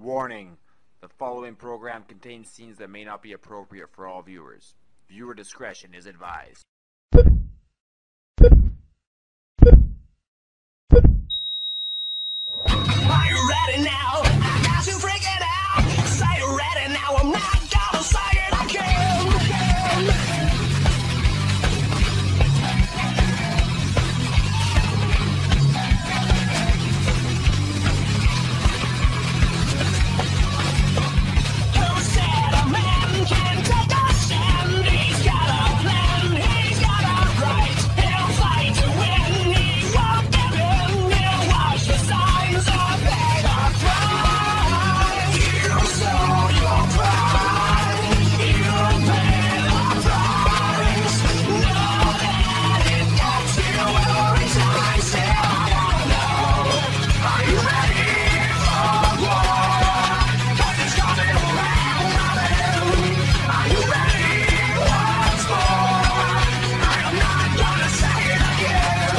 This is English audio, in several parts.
Warning: the following program contains scenes that may not be appropriate for all viewers. Viewer discretion is advised. Are you ready now? I got to freak it out. Say you're ready now. I'm not gonna say it again. Who said a man can take a stand? He's got a plan. He's got a right. He'll fight to win. He won't give in. He'll watch the signs of better crime. You sold your pride. You pay the price. Know that it gets you every time. Still, I wanna know, are you ready for war? 'Cause it's coming around, coming. Are you ready once more? I am not gonna say it again.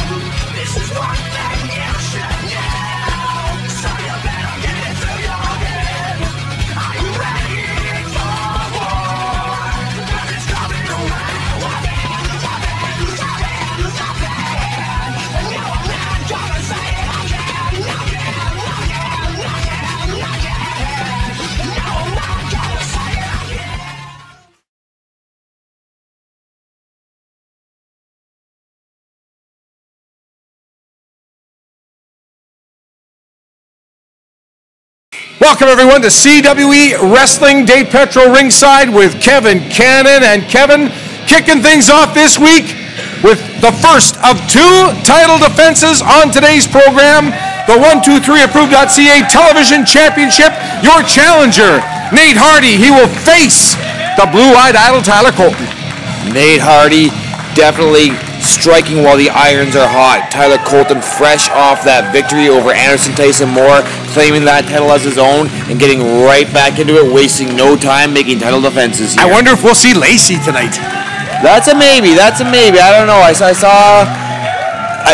This is one thing you should know, so you better get it through your head. Are you ready for war? 'Cause it's coming around, coming, coming, coming, coming. And no, I'm not gonna say it again, again, again, again, again. No, I'm not gonna say it again. Welcome everyone to CWE Wrestling, Dave Petro ringside with Kevin Cannon. And Kevin, kicking things off this week with the first of two title defenses on today's program. The 123 Approved.ca Television Championship. Your challenger, Nate Hardy, he will face the blue-eyed idol Tyler Colton. Nate Hardy definitely striking while the irons are hot. Tyler Colton fresh off that victory over Anderson Tyson Moore, claiming that title as his own and getting right back into it, wasting no time making title defenses here. I wonder if we'll see Lacey tonight. That's a maybe. I don't know. I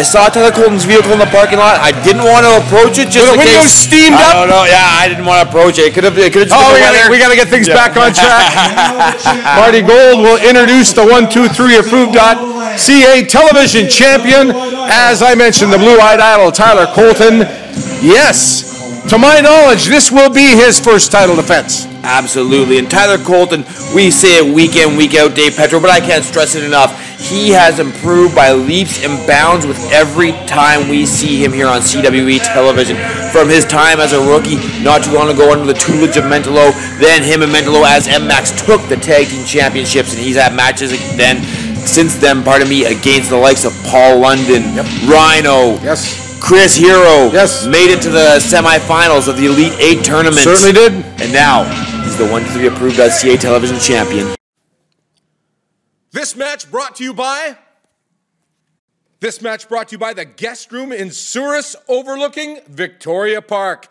saw Tyler Colton's vehicle in the parking lot. I didn't want to approach it just Were the in case. windows steamed up? I don't know. Yeah, I didn't want to approach it. It could have just been the weather. We got to get things back on track. Marty Gold will introduce the 123 Approved.ca Television Champion. As I mentioned, the blue-eyed idol, Tyler Colton. Yes, to my knowledge, this will be his first title defense. Absolutely. And Tyler Colton, we say it week in, week out, Dave Petro, but I can't stress it enough. He has improved by leaps and bounds with every time we see him here on CWE television. From his time as a rookie not too long ago under the tutelage of Mentolo, then him and Mentolo as M-Max took the tag team championships, and he's had matches since then, against the likes of Paul London, Rhino, Chris Hero, made it to the semifinals of the Elite 8 tournament. Certainly did. And now, he's the 123 Approved.ca television champion. This match brought to you by the guest room in Souris overlooking Victoria Park.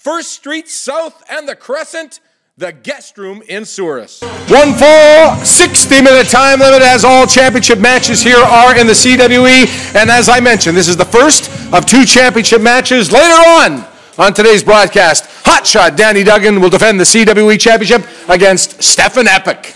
1st Street South and the Crescent, the guest room in Souris. 1 fall, 60-minute time limit as all championship matches here are in the CWE. And as I mentioned, this is the first of two championship matches. Later on today's broadcast, Hotshot Danny Duggan will defend the CWE Championship against Stefan Epic.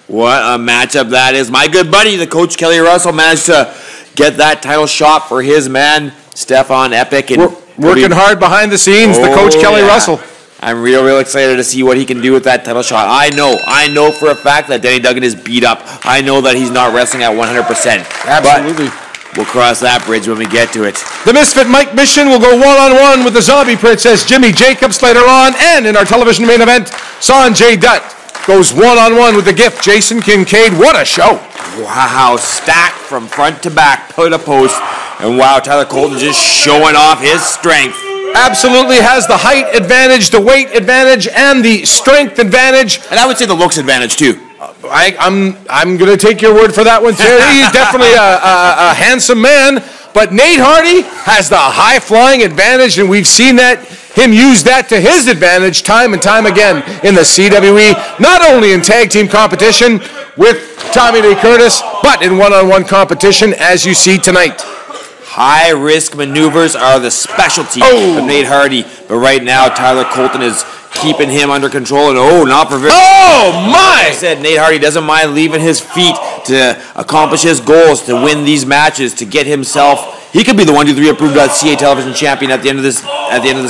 What a matchup that is. My good buddy, the Coach Kelly Russell, managed to get that title shot for his man, Stefan Epic. And working hard behind the scenes, the Coach Kelly Russell. I'm real excited to see what he can do with that title shot. I know for a fact that Danny Duggan is beat up. I know that he's not wrestling at 100%. Absolutely. But we'll cross that bridge when we get to it. The Misfit Mike Mission will go one-on-one with the Zombie Princess Jimmy Jacobs later on. And in our television main event, SONJAY DUTT goes one-on-one with the Gift, Jason Kincaid. What a show. Wow, stacked from front to back, pillar to post. And wow, Tyler Colton just showing off his strength. Absolutely has the height advantage, the weight advantage, and the strength advantage. And I would say the looks advantage, too. I'm going to take your word for that one, too. He's definitely a handsome man. But Nate Hardy has the high-flying advantage, and we've seen him use that to his advantage time and time again in the CWE, not only in tag team competition with Tommy Lee Curtis, but in one-on-one competition, as you see tonight. High-risk maneuvers are the specialty of Nate Hardy, but right now Tyler Colton is keeping him under control. And not for very. Oh, my! Like I said, Nate Hardy doesn't mind leaving his feet to accomplish his goals, to win these matches, to get himself. He could be the 1, 2, 3 approved CWE television champion at the end of this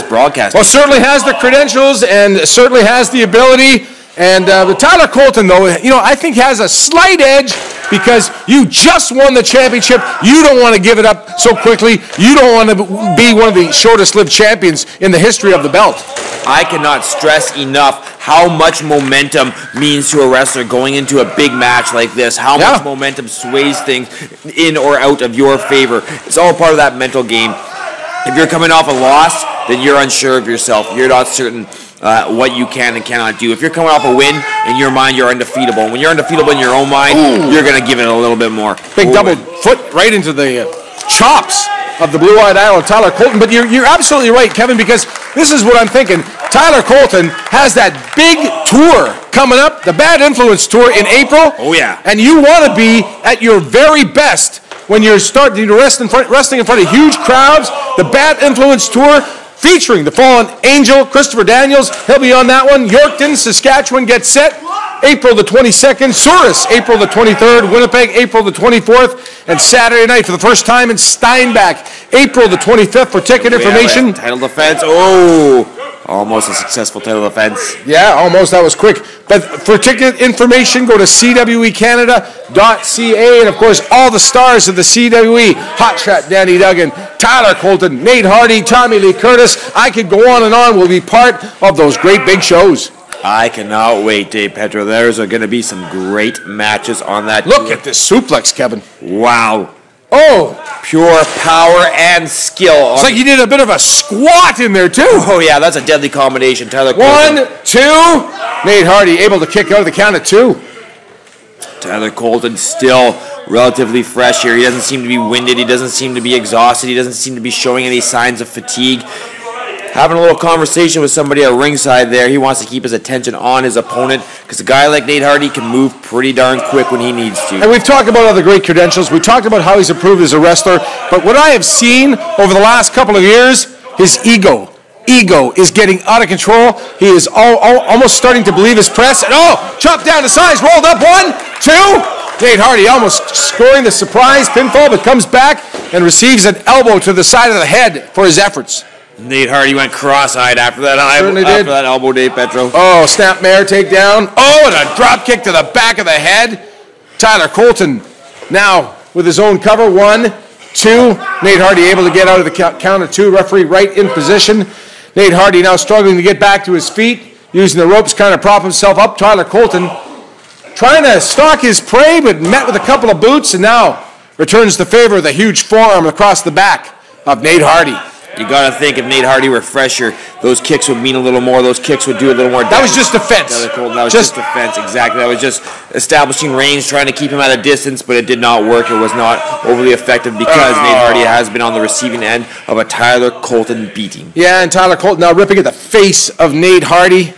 broadcast. Well, certainly has the credentials and certainly has the ability. And Tyler Colton, though, I think has a slight edge because you just won the championship. You don't want to give it up so quickly. You don't want to be one of the shortest-lived champions in the history of the belt. I cannot stress enough how much momentum means to a wrestler going into a big match like this. How much momentum sways things in or out of your favor. It's all part of that mental game. If you're coming off a loss, then you're unsure of yourself. You're not certain what you can and cannot do. If you're coming off a win, in your mind, you're undefeatable. When you're undefeatable in your own mind, you're going to give it a little bit more. Big double foot right into the chops of the blue-eyed idol of Tyler Colton. But you're absolutely right, Kevin, because this is what I'm thinking. Tyler Colton has that big tour coming up, the Bad Influence Tour in April. Oh, yeah. And you want to be at your very best when you're starting to wrestling in front of huge crowds. The Bad Influence Tour featuring the fallen angel, Christopher Daniels. He'll be on that one. Yorkton, Saskatchewan gets set. April the 22nd. Souris, April the 23rd. Winnipeg, April the 24th. And Saturday night for the first time in Steinbach, April the 25th. For ticket information. Title defense. Almost a successful title defense. Yeah, almost. That was quick. But for ticket information, go to CWECanada.ca. And, of course, all the stars of the CWE. Hot Shot Danny Duggan, Tyler Colton, Nate Hardy, Tommy Lee Curtis. I could go on and on. Will be part of those great big shows. I cannot wait, Dave Petro. There's going to be some great matches on that. Look at this suplex, Kevin. Wow. Oh. Pure power and skill. It's like you did a bit of a squat in there, too. Oh, yeah, that's a deadly combination. Tyler Colton. 1, 2. Nate Hardy able to kick out of the count of 2. Tyler Colton still relatively fresh here. He doesn't seem to be winded. He doesn't seem to be exhausted. He doesn't seem to be showing any signs of fatigue. Having a little conversation with somebody at ringside there. He wants to keep his attention on his opponent because a guy like Nate Hardy can move pretty darn quick when he needs to. And we've talked about other great credentials. We talked about how he's improved as a wrestler. But what I have seen over the last couple of years, his ego is getting out of control. He is almost starting to believe his press. And chopped down to size, rolled up 1, 2. Nate Hardy almost scoring the surprise pinfall, but comes back and receives an elbow to the side of the head for his efforts. Nate Hardy went cross-eyed after that elbow, Dave Petro. Oh, snapmare takedown. Oh, and a drop kick to the back of the head. Tyler Colton now with his own cover. 1, 2. Nate Hardy able to get out of the count of 2. Referee right in position. Nate Hardy now struggling to get back to his feet, using the ropes, kind of prop himself up. Tyler Colton trying to stalk his prey, but met with a couple of boots, and now returns the favor of the huge forearm across the back of Nate Hardy. You got to think if Nate Hardy were fresher, those kicks would mean a little more. Those kicks would do a little more damage. That was just defense. That was just defense, exactly. That was just establishing range, trying to keep him at a distance, but it did not work. It was not overly effective because Nate Hardy has been on the receiving end of a Tyler Colton beating. Yeah, and Tyler Colton now ripping at the face of Nate Hardy.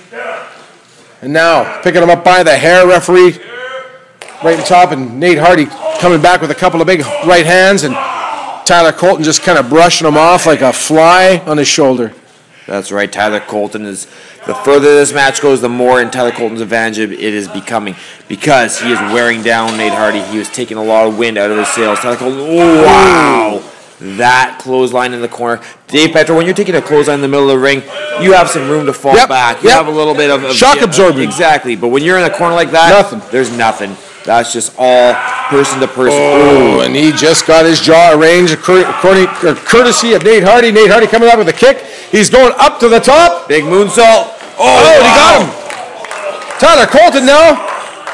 And now picking him up by the hair, referee right on top, and Nate Hardy coming back with a couple of big right hands, and Tyler Colton just kind of brushing him off like a fly on his shoulder. That's right. Tyler Colton is, the further this match goes, the more in Tyler Colton's advantage it is becoming because he is wearing down Nate Hardy. He was taking a lot of wind out of his sails. Tyler Colton, wow. That clothesline in the corner. Dave Petro, when you're taking a clothesline in the middle of the ring, you have some room to fall back. You have a little bit of shock absorbing. Exactly. But when you're in a corner like that, there's nothing. That's just all person to person. Oh, and he just got his jaw arranged courtesy of Nate Hardy. Nate Hardy coming out with a kick. He's going up to the top. Big moonsault. He got him. Tyler Colton now.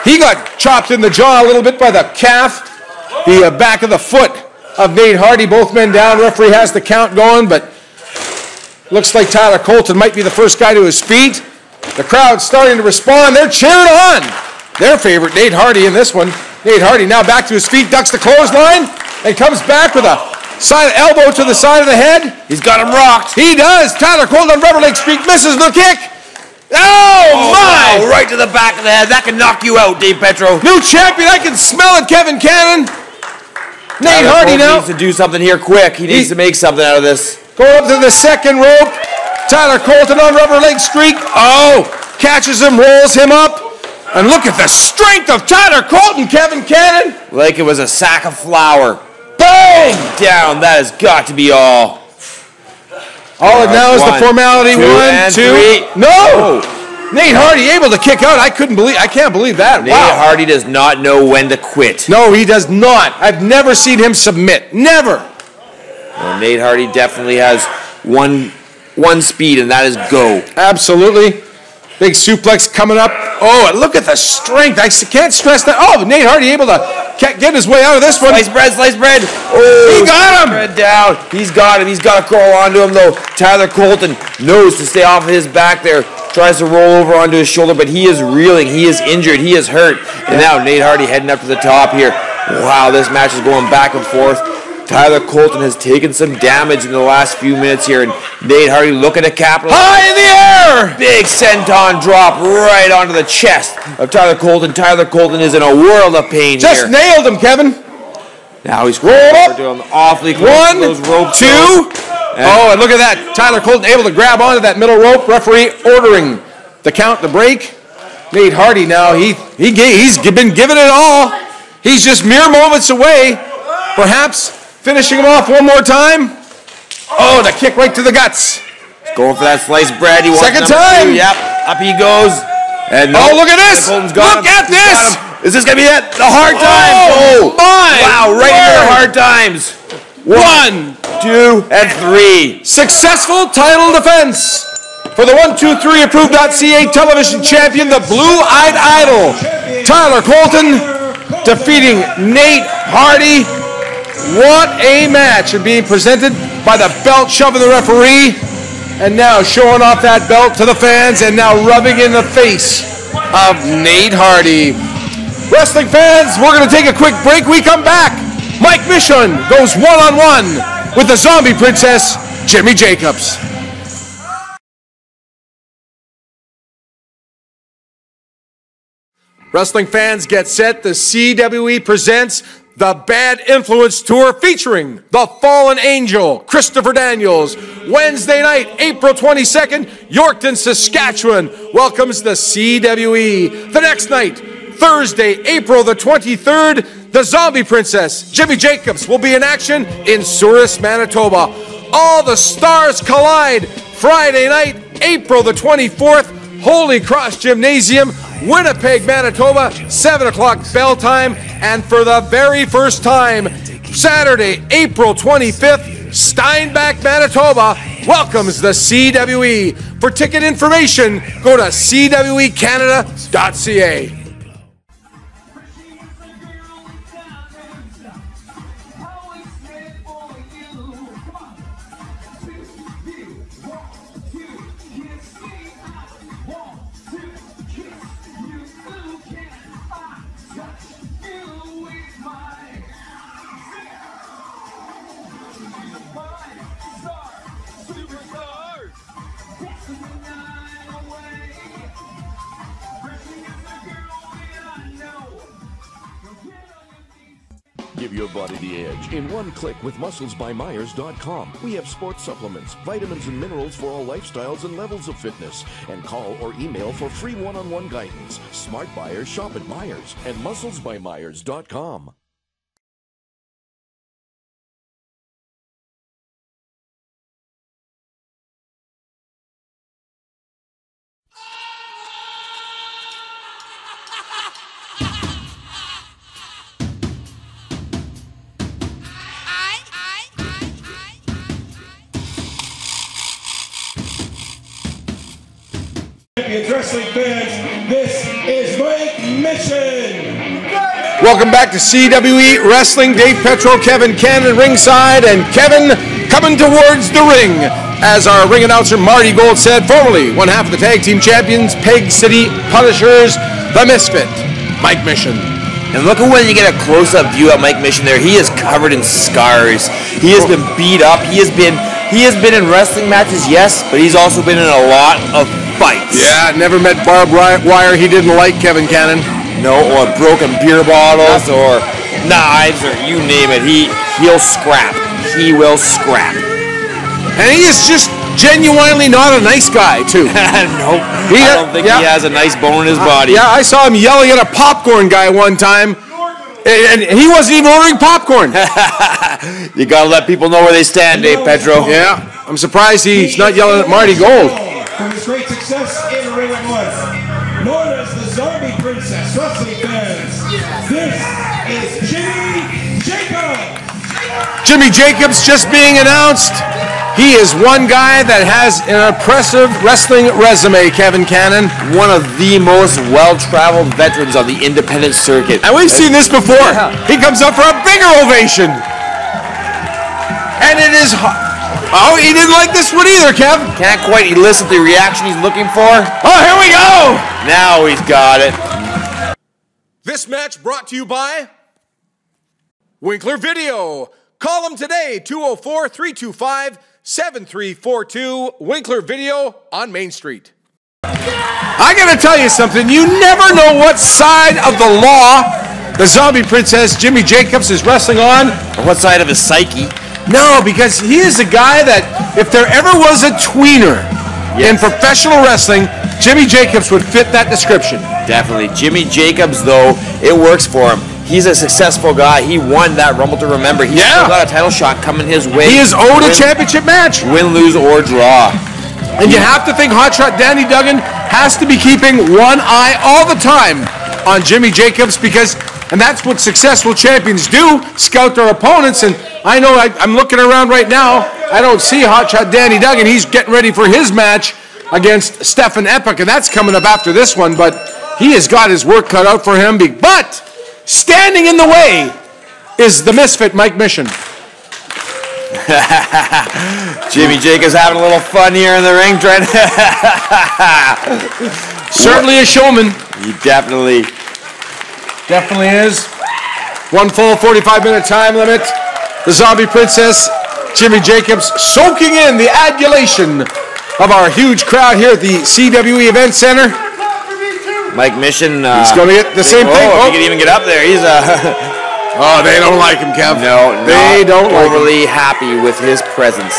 He got chopped in the jaw a little bit by the calf, the back of the foot of Nate Hardy. Both men down. Referee has the count going, but looks like Tyler Colton might be the first guy to his feet. The crowd's starting to respond. They're cheering on their favorite, Nate Hardy, in this one. Nate Hardy now back to his feet, ducks the clothesline, and comes back with a side elbow to the side of the head. He's got him rocked. He does. Tyler Colton on Rubber Lake Street misses the kick. Oh my! Wow, right to the back of the head. That can knock you out, Dave Petro. New champion. I can smell it, Kevin Cannon. Nate Hardy now needs to do something here quick. He needs to make something out of this. Going up to the second rope. Tyler Colton on rubber leg streak. Oh, catches him, rolls him up. And look at the strength of Tyler Colton, Kevin Cannon. Like it was a sack of flour. Bang! Down. That has got to be all. All it now is the formality. 2 1, and 2. 3. No! Nate Hardy able to kick out. I can't believe that. Nate Wow. Hardy does not know when to quit. No, he does not. I've never seen him submit. Never. Well, Nate Hardy definitely has one speed, and that is go. Absolutely. Big suplex coming up. Oh, and look at the strength. I can't stress that. Oh, Nate Hardy able to get his way out of this one. Slice bread. Oh, He got him. Bread down. He's got him. He's got to crawl onto him, though. Tyler Colton knows to stay off of his back there. Tries to roll over onto his shoulder, but he is reeling. He is injured. He is hurt. And now Nate Hardy heading up to the top here. Wow, this match is going back and forth. Tyler Colton has taken some damage in the last few minutes here, and Nate Hardy looking to capitalize. High in the air! Big senton drop right onto the chest of Tyler Colton. Tyler Colton is in a world of pain Just here. nailed him, Kevin. Now he's Roll up. to him awfully close. 1, to those rope 2. throws. Oh, and look at that. Tyler Colton able to grab onto that middle rope. Referee ordering the count to break. Nate Hardy now, he's been given it all. He's just mere moments away. Perhaps finishing him off one more time. Oh, the kick right to the guts. Going for that sliced bread. He wants Second number time. 2. Yep, up he goes. And Oh, look at this. Colton's got Look him. at He's got this. him. Is this going to be it? The hard times. Oh, my Wow, right into the word. hard times. 1, 2, and 3. successful title defense for the 123 approved.ca television champion, the blue-eyed idol, Tyler Colton, defeating Nate Hardy. What a match, and being presented by the belt shoving the referee, and now showing off that belt to the fans, and now rubbing in the face of Nate Hardy. Wrestling fans, we're going to take a quick break. We come back. Mike Mission goes one-on-one with the Zombie Princess, Jimmy Jacobs. Wrestling fans, get set. The CWE presents the Bad Influence Tour featuring the Fallen Angel, Christopher Daniels. Wednesday night, April 22nd, Yorkton, Saskatchewan welcomes the CWE. The next night, Thursday, April the 23rd, the Zombie Princess, Jimmy Jacobs, will be in action in Souris, Manitoba. All the stars collide. Friday night, April the 24th, Holy Cross Gymnasium, Winnipeg, Manitoba, 7 o'clock bell time. And for the very first time, Saturday, April 25th, Steinbach, Manitoba welcomes the CWE. For ticket information, go to cwecanada.ca. Give your body the edge in one click with musclesbymyers.com. We have sports supplements, vitamins and minerals for all lifestyles and levels of fitness. And call or email for free one-on-one guidance. Smart buyers shop at Myers and musclesbymyers.com. Wrestling fans, this is Mike Mission. Welcome back to CWE Wrestling. Dave Petro, Kevin Cannon ringside, and Kevin coming towards the ring. As our ring announcer Marty Gold said, formerly one half of the tag team champions, Peg City Punishers, the Misfit, Mike Mission. And look at when you get a close-up view of Mike Mission there. He is covered in scars. He has been beat up. He has been in wrestling matches, yes, but he's also been in a lot of fights. Yeah, never met barbed wire he didn't like, Kevin Cannon. No, or broken beer bottles, or knives, or you name it. He'll scrap. He will scrap. And he is just genuinely not a nice guy, too. Nope. I don't think he has a nice bone in his body. Yeah, I saw him yelling at a popcorn guy one time, and he wasn't even ordering popcorn. You gotta let people know where they stand, Dave Petro. Yeah, I'm surprised he's not yelling at Marty Gold. From his great success in Ring of One, known as the Zombie Princess, wrestling fans, this is Jimmy Jacobs. Jimmy Jacobs just being announced. He is one guy that has an impressive wrestling resume, Kevin Cannon. One of the most well-traveled veterans on the independent circuit. And we've seen this before. Yeah. He comes up for a bigger ovation. And it is... Oh, he didn't like this one either, Kev. Can't quite elicit the reaction he's looking for. Oh, here we go. Now he's got it. This match brought to you by Winkler Video. Call them today, 204-325-7342, Winkler Video on Main Street. I gotta tell you something, you never know what side of the law the Zombie Princess Jimmy Jacobs is wrestling on. On what side of his psyche? No, because he is a guy that, if there ever was a tweener in professional wrestling, Jimmy Jacobs would fit that description. Definitely. Jimmy Jacobs, though, it works for him. He's a successful guy. He won that Rumble to Remember. He's still got a title shot coming his way. He is owed a championship match. Win, lose, or draw. And you have to think Hotshot Danny Duggan has to be keeping one eye all the time on Jimmy Jacobs because, and that's what successful champions do, scout their opponents. And I know I'm looking around right now. I don't see Hotshot Danny Duggan. He's getting ready for his match against Stefan Epic, and that's coming up after this one. But he has got his work cut out for him. But standing in the way is the misfit Mike Mission. Jimmy Jacobs having a little fun here in the ring, trying to certainly a showman. He definitely is. One full 45-minute time limit. The Zombie Princess, Jimmy Jacobs, soaking in the adulation of our huge crowd here at the CWE Event Center. Mike Mission. He's going to get the same thing. He can even get up there. He's Oh, they don't like him, Kev. No, they don't overly happy with his presence.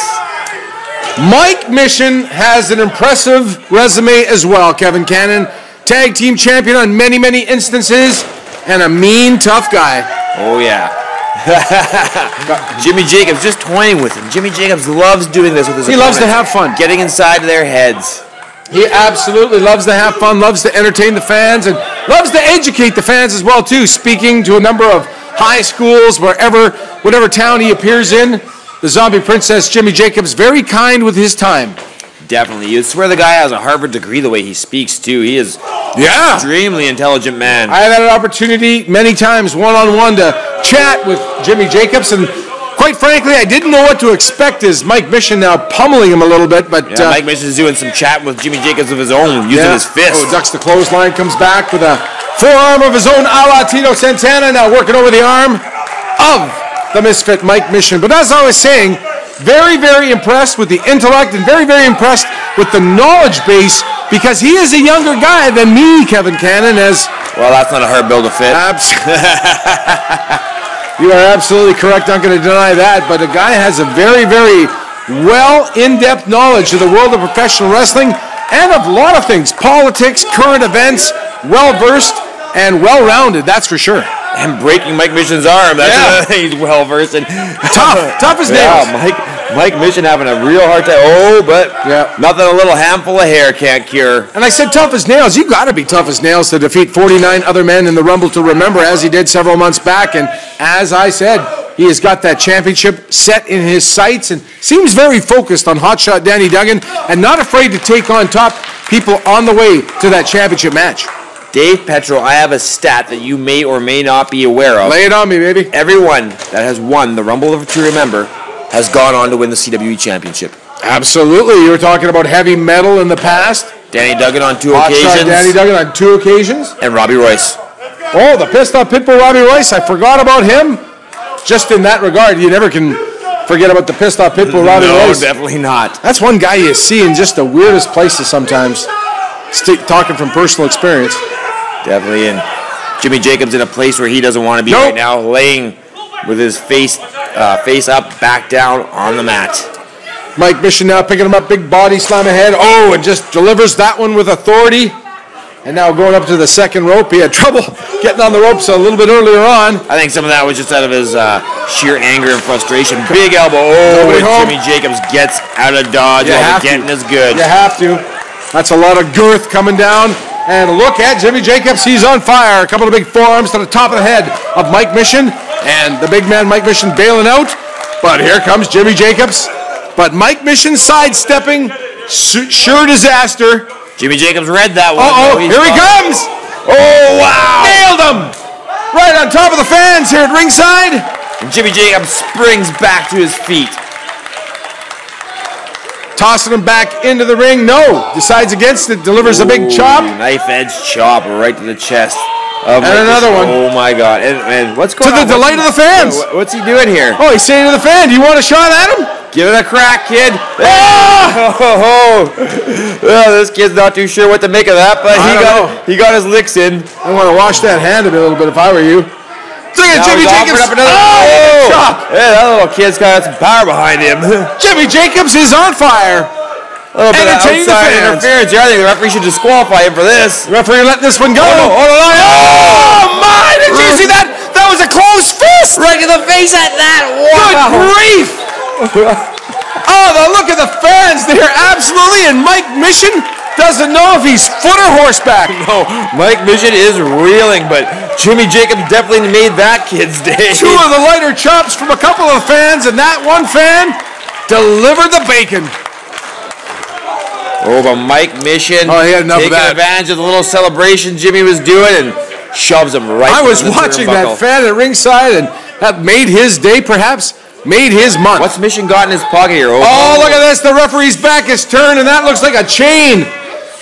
Mike Mission has an impressive resume as well, Kevin Cannon. Tag team champion on many, many instances, and a mean, tough guy. Oh, yeah. Jimmy Jacobs just toying with him. Jimmy Jacobs loves doing this with his opponents. He loves to have fun. Getting inside their heads. He absolutely loves to have fun, loves to entertain the fans, and loves to educate the fans as well, too. Speaking to a number of high schools, whatever town he appears in, the Zombie Princess Jimmy Jacobs, very kind with his time. Definitely. You'd swear the guy has a Harvard degree the way he speaks, too. He is an extremely intelligent man. I have had an opportunity many times, one-on-one, to chat with Jimmy Jacobs, and quite frankly, I didn't know what to expect as Mike Mission now pummeling him a little bit, but... Yeah, Mike Mission is doing some chatting with Jimmy Jacobs of his own, using his fist. Oh, ducks the clothesline, comes back with a forearm of his own, a la Tito Santana, now working over the arm of the misfit Mike Mission. But as I was saying, very, very impressed with the intellect and very, very impressed with the knowledge base because he is a younger guy than me, Kevin Cannon, as... Well, that's not a hard bill to fit. You are absolutely correct. I'm not going to deny that. But the guy has a very, very in-depth knowledge of the world of professional wrestling and of a lot of things. Politics, current events, well-versed and well-rounded, that's for sure. And breaking Mike Mission's arm. That's he's well-versed. And tough as nails. Mike Mission having a real hard time. Oh, but nothing a little handful of hair can't cure. And I said tough as nails. You got to be tough as nails to defeat 49 other men in the Rumble to Remember, as he did several months back. And as I said, he has got that championship set in his sights and seems very focused on Hotshot Danny Duggan and not afraid to take on top people on the way to that championship match. Dave Petro, I have a stat that you may or may not be aware of. Lay it on me, baby. Everyone that has won the Rumble to Remember has gone on to win the CWE Championship. Absolutely. You were talking about heavy metal in the past. Danny Duggan on 2 occasions. Danny Duggan on 2 occasions. And Robbie Royce. Oh, the pissed off Pitbull Robbie Royce. I forgot about him. Just in that regard, you never can forget about the pissed off Pitbull Robbie Royce. No, definitely not. That's one guy you see in just the weirdest places sometimes. Talking from personal experience. Definitely. And Jimmy Jacobs in a place where he doesn't want to be right now, laying with his face up, back down on the mat. Mike Mission now picking him up, big body slam ahead. Oh, and just delivers that one with authority. And now going up to the second rope. He had trouble getting on the ropes a little bit earlier on. I think some of that was just out of his sheer anger and frustration. Big elbow. Oh, and Jimmy Jacobs gets out of dodge while the getting is good. You have to. That's a lot of girth coming down. And look at Jimmy Jacobs. He's on fire. A couple of big forearms to the top of the head of Mike Mission. And the big man Mike Mission bailing out. But here comes Jimmy Jacobs. But Mike Mission sidestepping. Sure disaster. Jimmy Jacobs read that one. Here he comes. Oh, wow. Nailed him. Right on top of the fans here at ringside. And Jimmy Jacobs springs back to his feet. Tossing him back into the ring. No. Decides against it. Delivers a big chop. Knife edge chop right to the chest. And another one. Oh, my God. And what's going on? To the delight of the fans. What's he doing here? Oh, he's saying to the fan, do you want a shot at him? Give it a crack, kid. Well, this kid's not too sure what to make of that, but he got his licks in. I want to wash that hand a little bit if I were you. Look at Jimmy Jacobs. Yeah, that little kid's got some power behind him. Jimmy Jacobs is on fire. A little bit of outside interference here. I think the referee should disqualify him for this. Referee let this one go. Oh my! Did you see that? That was a closed fist. Right in the face at that. Wow. Good grief. Oh, the look at the fans. They're absolutely, and Mike Mission doesn't know if he's foot or horseback. No, Mike Mission is reeling, but Jimmy Jacobs definitely made that kid's day. Two of the lighter chops from a couple of fans, and that one fan delivered the bacon. Oh, but Mike Mission he had enough of that. Advantage of the little celebration Jimmy was doing and shoves him right. I was watching that fan at ringside, and that made his day, perhaps. Made his month. What's Mission got in his pocket here? Oh, look at this. The referee's back is turned, and that looks like a chain.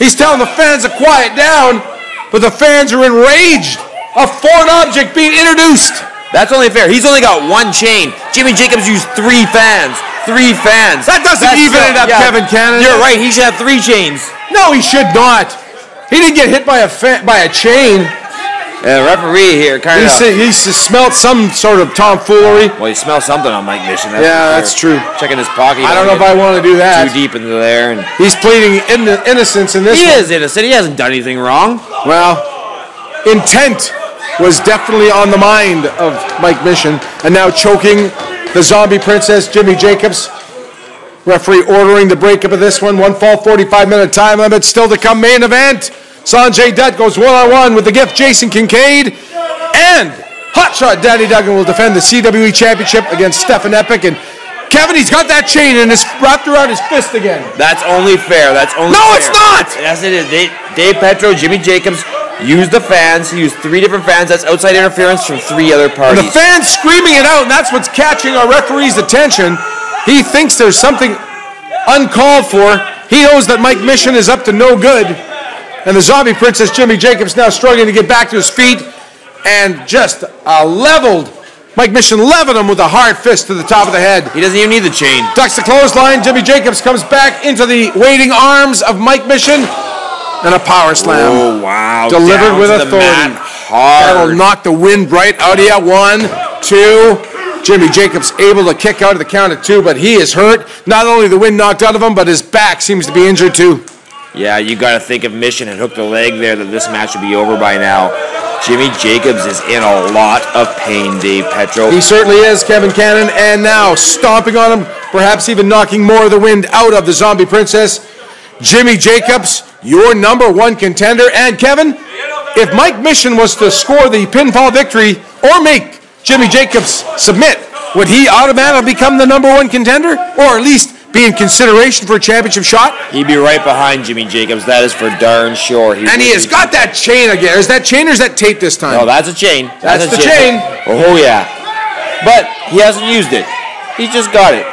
He's telling the fans to quiet down, but the fans are enraged. A foreign object being introduced. That's only fair. He's only got one chain. Jimmy Jacobs used 3 fans. 3 fans. That doesn't even it up, Kevin Cannon. You're right. He should have 3 chains. No, he should not. He didn't get hit by a chain. The referee here kind of... He smelled some sort of tomfoolery. Well, he smells something on Mike Mission. That's true. Checking his pocket. I don't know if I want to do that. Too deep into there. And he's pleading innocence in this one. He is innocent. He hasn't done anything wrong. Well, intent was definitely on the mind of Mike Mission. And now choking the zombie princess, Jimmy Jacobs. Referee ordering the breakup of this one. 1 fall, 45-minute time limit. Still to come main event. SONJAY Dutt goes one-on-one with the gift Jason Kincaid, and Hotshot Danny Duggan will defend the CWE Championship against Stefan Epic. And Kevin, he's got that chain and it's wrapped around his fist again. That's only fair. That's only fair. It's not! Yes, it is. Dave Petro, Jimmy Jacobs used the fans. He used 3 different fans. That's outside interference from 3 other parties. And the fans screaming it out, and that's what's catching our referee's attention. He thinks there's something uncalled for. He knows that Mike Mission is up to no good. And the zombie princess, Jimmy Jacobs, now struggling to get back to his feet. And just Mike Mission leveled him with a hard fist to the top of the head. He doesn't even need the chain. Ducks the clothesline. Jimmy Jacobs comes back into the waiting arms of Mike Mission. And a power slam. Oh, wow. Delivered Down with to authority. The mat hard. That'll knock the wind right out of you. 1, 2. Jimmy Jacobs able to kick out of the count at 2, but he is hurt. Not only the wind knocked out of him, but his back seems to be injured too. Yeah, you got to think if Mission had hooked a leg there that this match would be over by now. Jimmy Jacobs is in a lot of pain, Dave Petro. He certainly is, Kevin Cannon. And now stomping on him, perhaps even knocking more of the wind out of the zombie princess. Jimmy Jacobs, your #1 contender. And Kevin, if Mike Mission was to score the pinfall victory or make Jimmy Jacobs submit, would he automatically become the #1 contender? Or at least be in consideration for a championship shot? He'd be right behind Jimmy Jacobs. That is for darn sure. He has got that chain again. Is that chain or is that tape this time? No, that's a chain. That's the chain. Oh, yeah. But he hasn't used it. He's just got it.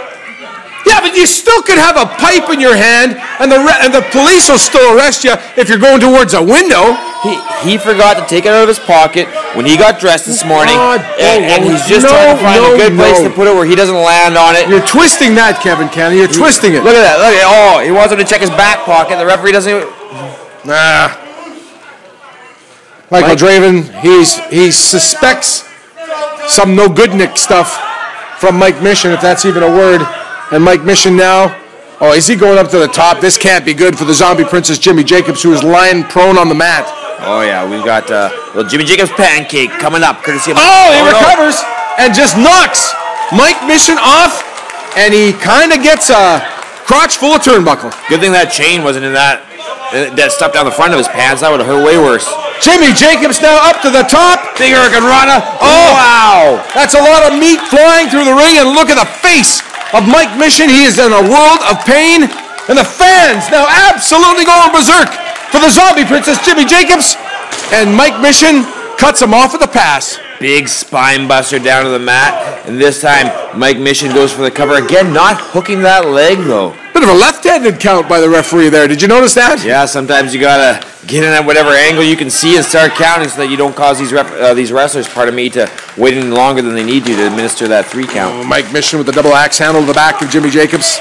Yeah, but you still could have a pipe in your hand, and the police will still arrest you if you're going towards a window. He forgot to take it out of his pocket when he got dressed this morning, and he's just trying to find a good place to put it where he doesn't land on it. You're twisting that, Kevin Cannon. You're twisting it. Look at that. Look at it. Oh, he wants him to check his back pocket. The referee doesn't even... Nah. Michael Draven, he suspects some no-good Nick stuff from Mike Mission, if that's even a word. And Mike Mission now Oh, is he going up to the top? This can't be good for the Zombie Princess Jimmy Jacobs, who is lying prone on the mat. Oh yeah, we've got well, Jimmy Jacobs pancake coming up, courtesy of. Oh, he recovers and just knocks Mike Mission off, and he kind of gets a crotch full of turnbuckle. Good thing that chain wasn't in that stuff down the front of his pants. That would have hurt way worse. Jimmy Jacobs now up to the top. Big Hurricane Rana. Oh wow, that's a lot of meat flying through the ring, and look at the face of Mike Mission. He is in a world of pain, and the fans now absolutely going berserk for the Zombie Princess Jimmy Jacobs, and Mike Mission cuts him off with a pass. Big spine buster down to the mat, and this time Mike Mission goes for the cover again, not hooking that leg though. Bit of a left-handed count by the referee there. Did you notice that? Yeah, sometimes you gotta get in at whatever angle you can see and start counting so that you don't cause these wrestlers, pardon me, to wait any longer than they need to administer that 3 count. Oh, Mike Mission with the double axe handle to the back of Jimmy Jacobs.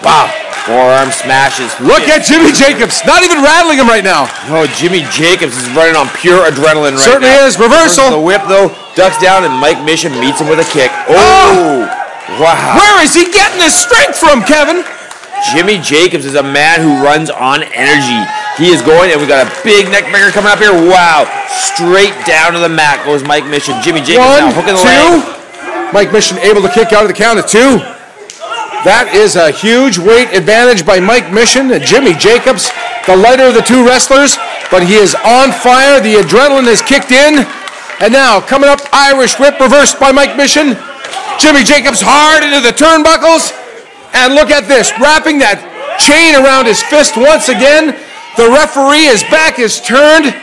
Wow. Forearm smashes. Look at Jimmy Jacobs, not even rattling him right now. Oh, Jimmy Jacobs is running on pure adrenaline right Certainly now. is. Reversal. The whip though, ducks down, and Mike Mission meets him with a kick. Oh, wow. Where is he getting his strength from, Kevin? Jimmy Jacobs is a man who runs on energy. He is going, and we got a big neck breaker coming up here. Wow. Straight down to the mat goes Mike Mission. Jimmy Jacobs now hooking the leg. Mike Mission able to kick out of the count of 2. That is a huge weight advantage by Mike Mission. And Jimmy Jacobs, the lighter of the 2 wrestlers, but he is on fire. The adrenaline has kicked in. And now, coming up, Irish whip reversed by Mike Mission. Jimmy Jacobs hard into the turnbuckles. And look at this, wrapping that chain around his fist once again. The referee, his back is turned.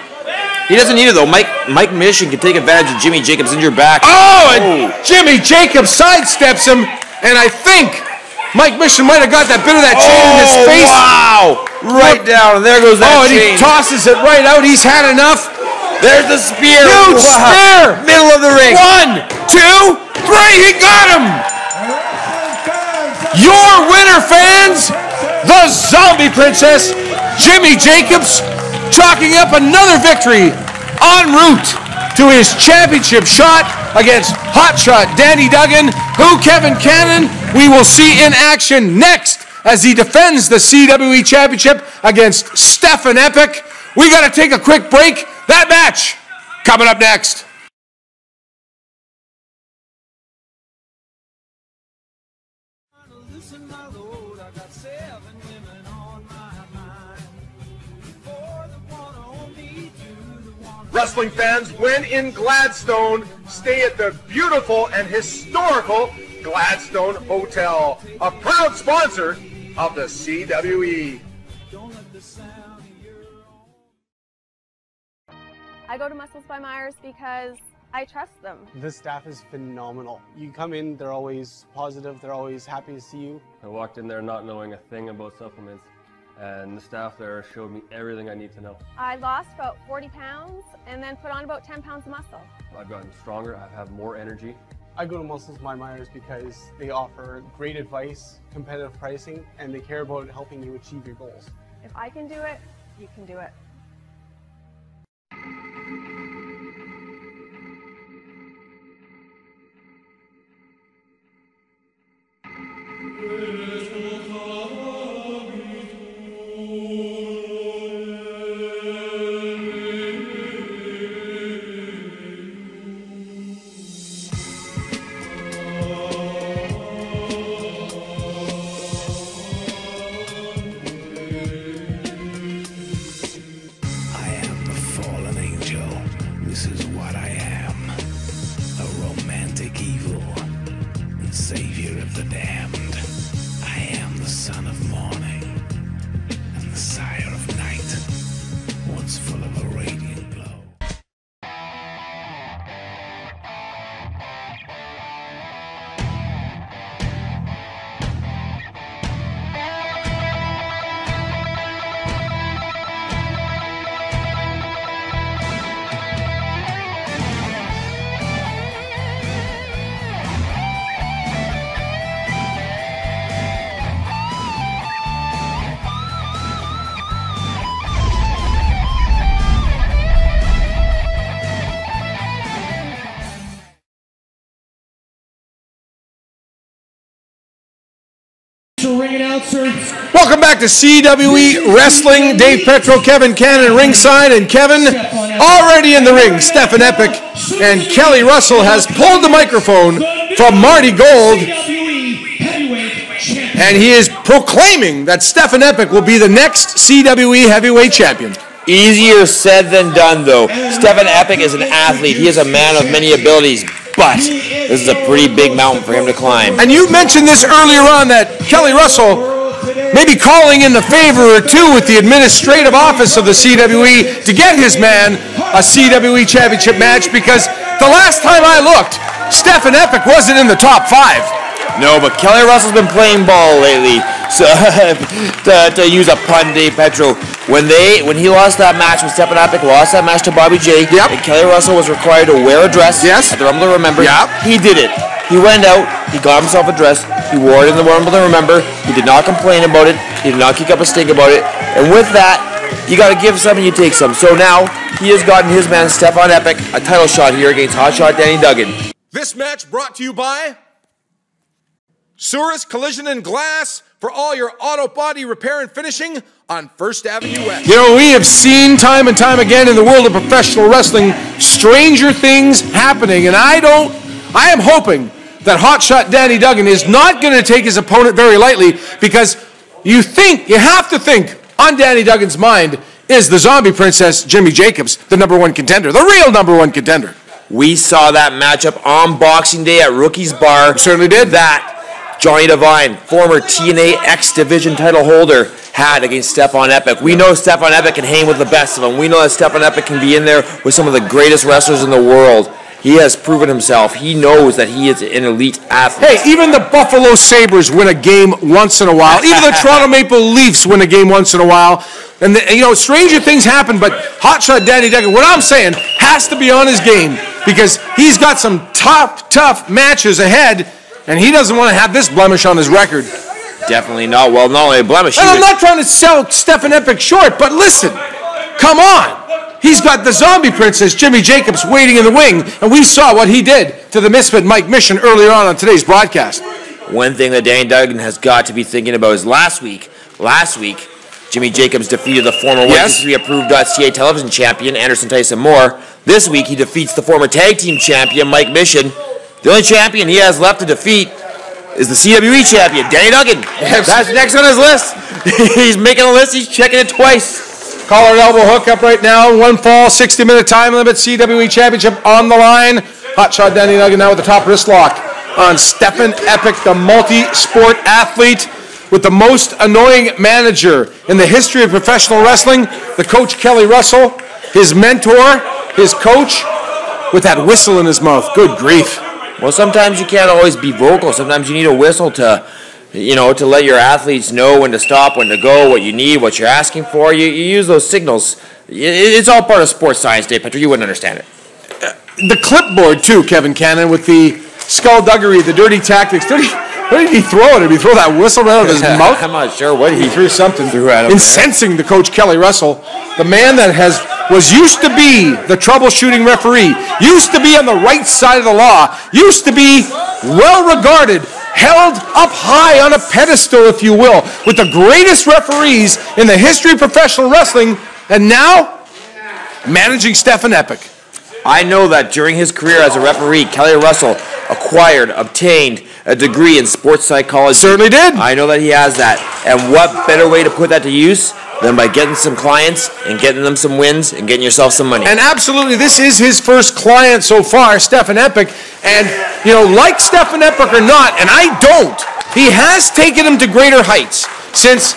He doesn't need it though. Mike Mission can take advantage of Jimmy Jacobs' injured back. Oh, and Jimmy Jacobs sidesteps him. And I think Mike Mission might have got that bit of that chain in his face. Wow! Right down, and there goes that chain. Oh, and chain. he tosses it right out. He's had enough. There's the spear. Huge spear. Middle of the ring. 1, 2, 3. He got him. Your winner, fans, the Zombie Princess, Jimmy Jacobs, chalking up another victory en route to his championship shot against hotshot Danny Duggan, who Kevin Cannon we will see in action next as he defends the CWE Championship against Stefan Epic. We got to take a quick break. That match coming up next. Wrestling fans, when in Gladstone, stay at the beautiful and historical Gladstone Hotel, a proud sponsor of the CWE. I go to Muscles by Myers because I trust them. This staff is phenomenal. You come in, they're always positive, they're always happy to see you. I walked in there not knowing a thing about supplements, and the staff there showed me everything I need to know. I lost about 40 pounds and then put on about 10 pounds of muscle. I've gotten stronger, I have more energy. I go to Muscles by Myers because they offer great advice, competitive pricing, and they care about helping you achieve your goals. If I can do it, you can do it. ring announcer. Welcome back to CWE Wrestling. Dave Petro, Kevin Cannon ringside, and Kevin already in the ring. Stefan Epic and Kelly Russell has pulled the microphone from Marty Gold, and he is proclaiming that Stefan Epic will be the next CWE Heavyweight Champion. Easier said than done, though. Stefan Epic is an athlete. He is a man of many abilities, but this is a pretty big mountain for him to climb. And you mentioned this earlier on, that Kelly Russell may be calling in the favor or two with the administrative office of the CWE to get his man a CWE championship match, because the last time I looked, Stefan Epic wasn't in the top 5. No, but Kelly Russell's been playing ball lately. So to use a pun, Dave Petro, when he lost that match with Stefan Epic, lost that match to Bobby J, and Kelly Russell was required to wear a dress at the Rumble to Remember, he did it. He went out, he got himself a dress, he wore it in the Rumble to Remember, he did not complain about it, he did not kick up a stink about it, and with that, you got to give some and you take some. So now, he has gotten his man Stefan Epic a title shot here against Hotshot Danny Duggan. This match brought to you by Souris Collision and Glass for all your auto body repair and finishing on First Avenue West. You know, we have seen time and time again in the world of professional wrestling stranger things happening, and I am hoping that Hotshot Danny Duggan is not going to take his opponent very lightly, because you have to think on Danny Duggan's mind is the Zombie Princess, Jimmy Jacobs, the #1 contender, the real #1 contender. We saw that matchup on Boxing Day at Rookie's Bar. Certainly did. That Johnny Devine, former TNA X Division title holder, had against Stefan Epic. We know Stefan Epic can hang with the best of them. We know that Stefan Epic can be in there with some of the greatest wrestlers in the world. He has proven himself. He knows that he is an elite athlete. Hey, even the Buffalo Sabres win a game once in a while. Even the Toronto Maple Leafs win a game once in a while. And, stranger things happen, but Hotshot Danny Duggan, what I'm saying, has to be on his game, because he's got some tough matches ahead, and he doesn't want to have this blemish on his record. Definitely not. Well, not only a blemish. And I'm not trying to sell Stefan Epic short, but listen, come on. He's got the Zombie Princess, Jimmy Jacobs, waiting in the wing, and we saw what he did to the Misfit Mike Mission earlier on today's broadcast. One thing that Danny Duggan has got to be thinking about is last week, Jimmy Jacobs defeated the former 123 approved.ca television champion, Anderson Tyson Moore. This week, he defeats the former tag team champion, Mike Mission. The only champion he has left to defeat is the CWE champion, Danny Duggan. That's next on his list. He's making a list. He's checking it twice. Collar and elbow hook up right now. One fall, 60-minute time limit. CWE Championship on the line. Hotshot Danny Duggan now with the top wrist lock on Stefan Epic, the multi-sport athlete with the most annoying manager in the history of professional wrestling, the coach Kelly Russell, his mentor, his coach, with that whistle in his mouth. Good grief. Well, sometimes you can't always be vocal. Sometimes you need a whistle to let your athletes know when to stop, when to go, what you need, what you're asking for. You use those signals. It's all part of sports science, Dave Petro. You wouldn't understand it. The clipboard, too, Kevin Cannon, with the skullduggery, the dirty tactics. What did he throw at him? Did he throw that whistle right out of his mouth? I'm not sure what he threw something at him. Incensing the coach Kelly Russell, the man that was used to be the troubleshooting referee, used to be on the right side of the law, used to be well regarded, held up high on a pedestal, if you will, with the greatest referees in the history of professional wrestling, and now managing Stefan Epic. I know that during his career as a referee, Kelly Russell obtained a degree in sports psychology. Certainly did. I know that he has that. And what better way to put that to use than by getting some clients and getting them some wins and getting yourself some money. And absolutely, this is his first client so far, Stefan Epic. And, like Stefan Epic or not, and I don't, he has taken him to greater heights since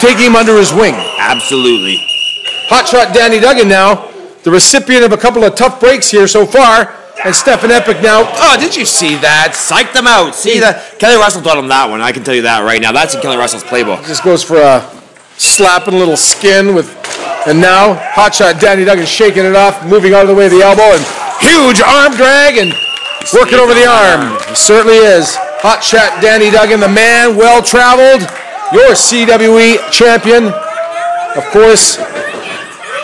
taking him under his wing. Absolutely. Hotshot Danny Duggan now, the recipient of a couple of tough breaks here so far. And Stefan Epic now, did you see that? Psyched them out. See that? Kelly Russell taught him that one. I can tell you that right now. That's in Kelly Russell's playbook. Just goes for a slapping a little skin with, and now Hotshot Danny Duggan shaking it off, moving out of the way of the elbow, and huge arm drag and working over the arm. He certainly is. Hotshot Danny Duggan, the man, well-traveled, your CWE champion. Of course,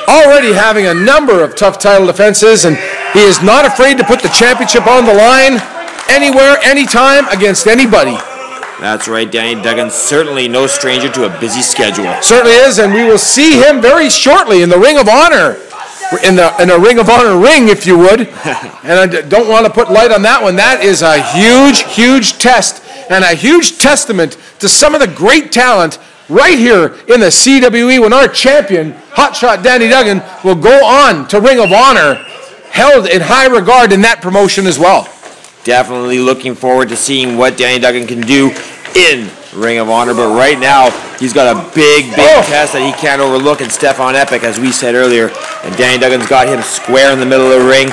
already having a number of tough title defenses, and he is not afraid to put the championship on the line anywhere, anytime, against anybody. That's right, Danny Duggan, certainly no stranger to a busy schedule. Certainly is, and we will see him very shortly in the Ring of Honor. In a Ring of Honor ring, if you would. And I don't want to put light on that one. That is a huge, huge test and a huge testament to some of the great talent right here in the CWE when our champion, Hotshot Danny Duggan, will go on to Ring of Honor, held in high regard in that promotion as well. Definitely looking forward to seeing what Danny Duggan can do in Ring of Honor, but right now he's got a big test that he can't overlook in Stefan Epic, as we said earlier, and Danny Duggan's got him square in the middle of the ring.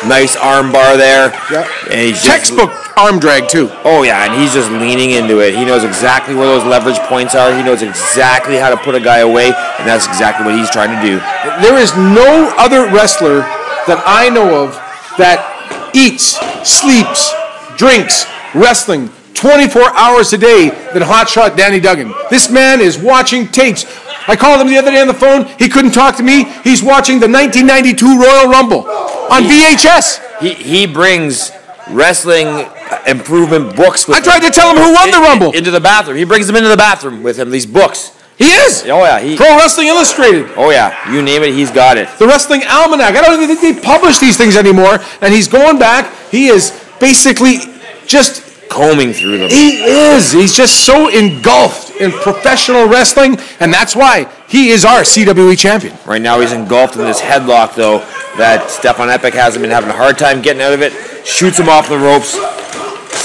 Nice arm bar there. Yep. Textbook arm drag too. Oh yeah, and he's just leaning into it. He knows exactly where those leverage points are. He knows exactly how to put a guy away, and that's exactly what he's trying to do. There is no other wrestler that I know of that eats, sleeps, drinks, wrestling 24 hours a day than Hotshot Danny Duggan. This man is watching tapes. I called him the other day on the phone. He couldn't talk to me. He's watching the 1992 Royal Rumble on VHS. He brings wrestling improvement books with I tried to tell him who won the Rumble. Into the bathroom. He brings them into the bathroom with him, these books. He is. Oh yeah. Pro Wrestling Illustrated. Oh yeah. You name it, he's got it. The Wrestling Almanac. I don't even think they publish these things anymore. And he's going back. He is basically just combing through them. He is. He's just so engulfed in professional wrestling, and that's why he is our CWE champion. Right now he's engulfed in this headlock, though, that Stefan Epic hasn't been having a hard time getting out of it. Shoots him off the ropes.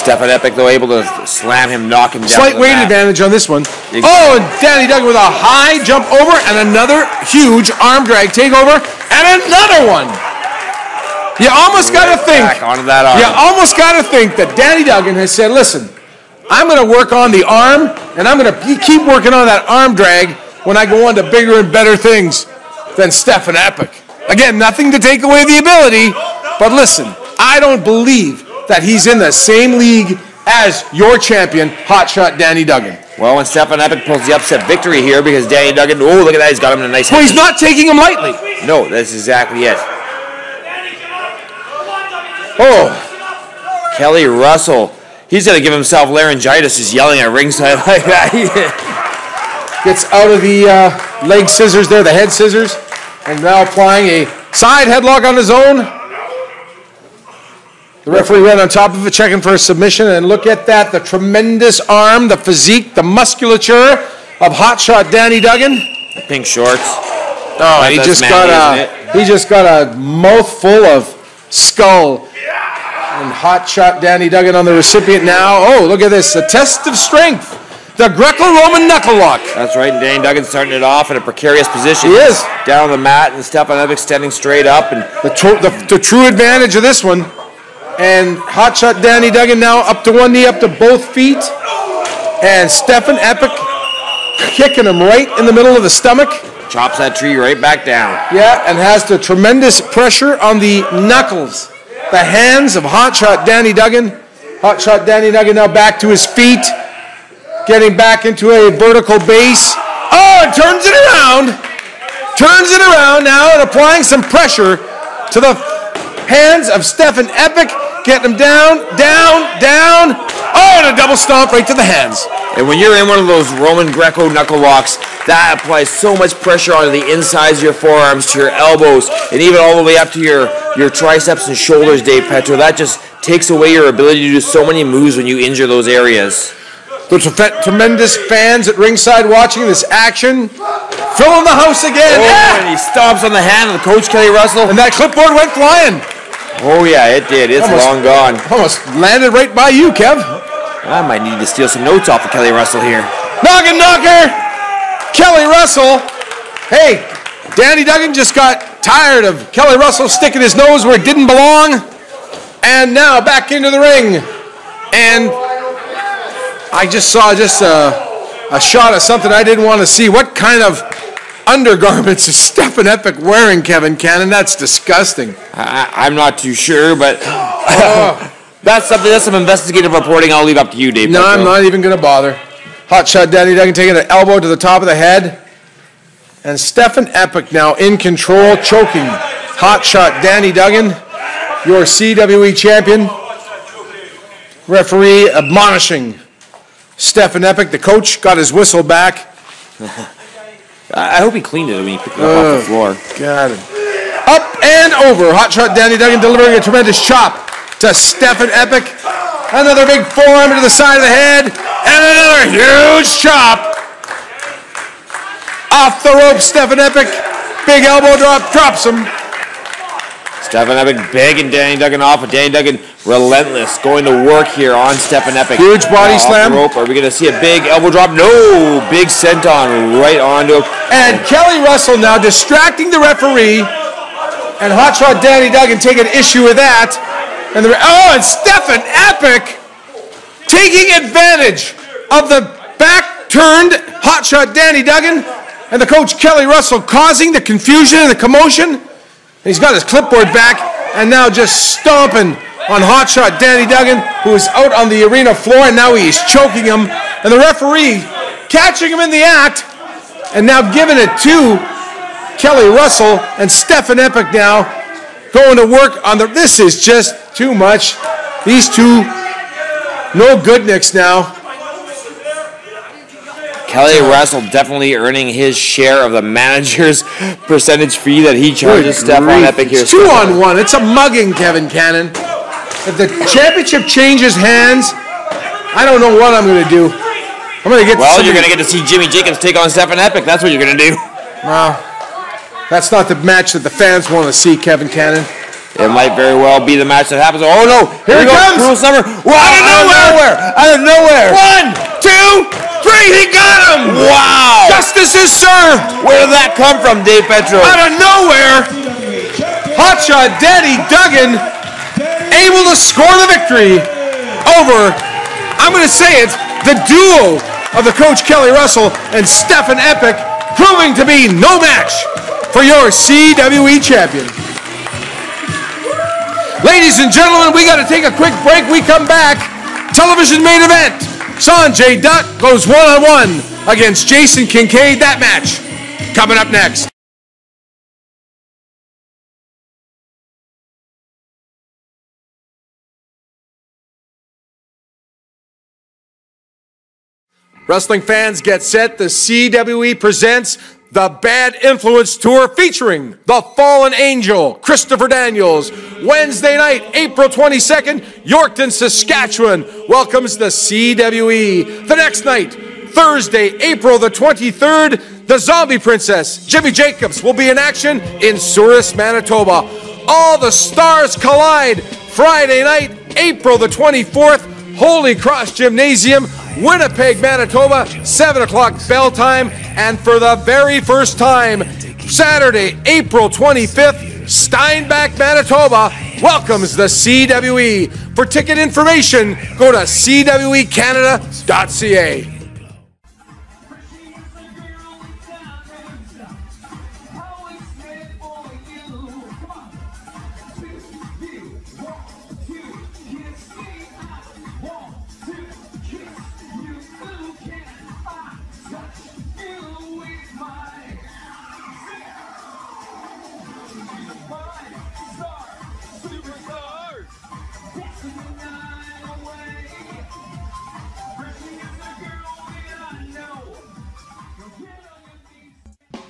Stefan Epic, though, able to slam him, knock him down. Slight weight advantage on this one. Exactly. Oh, and Danny Duggan with a high jump over and another huge arm drag takeover and another one. You almost got to think. Onto that arm. You almost got to think that Danny Duggan has said, "Listen, I'm going to work on the arm, and I'm going to keep working on that arm drag when I go on to bigger and better things than Stefan Epic." Again, nothing to take away the ability, but listen, I don't believe that he's in the same league as your champion, Hotshot Danny Duggan. Well, when Stefan Epic pulls the upset victory here, because Danny Duggan, oh, look at that, he's got him in a nice. Well, he's not taking him lightly. No, that's exactly it. Oh, Kelly Russell. He's going to give himself laryngitis just yelling at ringside like that. Gets out of the leg scissors there, the head scissors, and now applying a side headlock on his own. The referee ran on top of it, checking for a submission, and look at that, the tremendous arm, the physique, the musculature of Hotshot Danny Duggan. Pink shorts. Oh, he just got a mouthful of skull. And Hotshot Danny Duggan on the recipient now. Oh, look at this, a test of strength. The Greco-Roman knuckle lock. That's right, and Danny Duggan starting it off in a precarious position. He is. Down on the mat, and Stefan Epic standing straight up. And the true advantage of this one. And Hotshot Danny Duggan now up to one knee, up to both feet. And Stefan Epic kicking him right in the middle of the stomach. Chops that tree right back down. Yeah, and has the tremendous pressure on the knuckles. The hands of Hotshot Danny Duggan. Hotshot Danny Duggan now back to his feet. Getting back into a vertical base. Oh, and turns it around. Turns it around now and applying some pressure to the hands of Stefan Epic. Getting him down, down, down. Oh, and a double stomp right to the hands. And when you're in one of those Roman Greco knuckle locks, that applies so much pressure onto the insides of your forearms, to your elbows, and even all the way up to your triceps and shoulders, Dave Petro. That just takes away your ability to do so many moves when you injure those areas. The tremendous fans at ringside watching this action. Filling the house again. Oh, yeah. And he stomps on the hand of the coach, Kelly Russell. And that clipboard went flying. Oh, yeah, it did. It's long gone. Almost landed right by you, Kev. I might need to steal some notes off of Kelly Russell here. Noggin knocker. Kelly Russell. Hey, Danny Duggan just got tired of Kelly Russell sticking his nose where it didn't belong. And now back into the ring. And I just saw a shot of something I didn't want to see. What kind of undergarments is Stefan Epic wearing, Kevin Cannon? That's disgusting. I'm not too sure, but that's some investigative reporting I'll leave up to you, Dave. No, I'm not even going to bother. Hotshot Danny Duggan taking an elbow to the top of the head. And Stefan Epic now in control, choking Hotshot Danny Duggan, your CWE champion. Referee admonishing Stefan Epic, the coach, got his whistle back. I hope he cleaned it when he picked it up off the floor. Got it. Up and over. Hotshot Danny Duggan delivering a tremendous chop to Stefan Epic. Another big forearm into the side of the head. And another huge chop. Off the rope, Stefan Epic. Big elbow drop, drops him. Stefan Epic begging Danny Duggan off, but Danny Duggan relentless, going to work here on Stefan Epic. Huge body slam. Off the rope. Are we going to see a big elbow drop? No! Big senton right onto him. And Kelly Russell now distracting the referee. And Hotshot Danny Duggan taking issue with that. And and Stefan Epic taking advantage of the back-turned Hotshot Danny Duggan and the coach Kelly Russell causing the confusion and the commotion. And he's got his clipboard back and now just stomping on Hotshot Danny Duggan, who is out on the arena floor, and now he's choking him. And the referee catching him in the act and now giving it to Kelly Russell, and Stefan Epic now going to work on the... This is just too much. These two no goodniks now. Kelly Russell definitely earning his share of the manager's percentage fee that he charges Stefan Epic here. 2-on-1. It's a mugging, Kevin Cannon. If the championship changes hands, I don't know what I'm going to do. I'm going to get... Well, you're going to get to see Jimmy Jacobs take on Stefan Epic. That's what you're going to do. Well, that's not the match that the fans want to see, Kevin Cannon. It might very well be the match that happens. Oh no! Here he comes! Cruel Summer! Wow, out of nowhere! 1, 2, 3! He got him! Wow! Justice is served! Where did that come from, Dave Petro? Out of nowhere! Hotshot Danny Duggan able to score the victory over, I'm going to say it, the duo of the coach Kelly Russell and Stefan Epic, proving to be no match for your CWE champion. Ladies and gentlemen, we got to take a quick break. We come back. Television main event. Sonjay Dutt goes one-on-one against Jason Kincaid. That match coming up next. Wrestling fans, get set. The CWE presents the Bad Influence Tour featuring the Fallen Angel, Christopher Daniels. Wednesday night, April 22nd, Yorkton, Saskatchewan welcomes the CWE. The next night, Thursday, April the 23rd, the Zombie Princess, Jimmy Jacobs, will be in action in Souris, Manitoba. All the stars collide. Friday night, April the 24th, Holy Cross Gymnasium, Winnipeg, Manitoba, 7 o'clock bell time. And for the very first time, Saturday, April 25th, Steinbach, Manitoba welcomes the CWE. For ticket information, go to cwecanada.ca.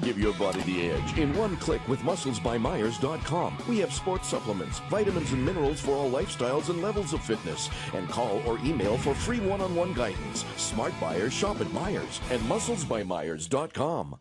Give your body the edge in one click with musclesbymyers.com. We have sports supplements, vitamins and minerals for all lifestyles and levels of fitness. And call or email for free one-on-one guidance. Smart buyers shop at Myers and musclesbymyers.com.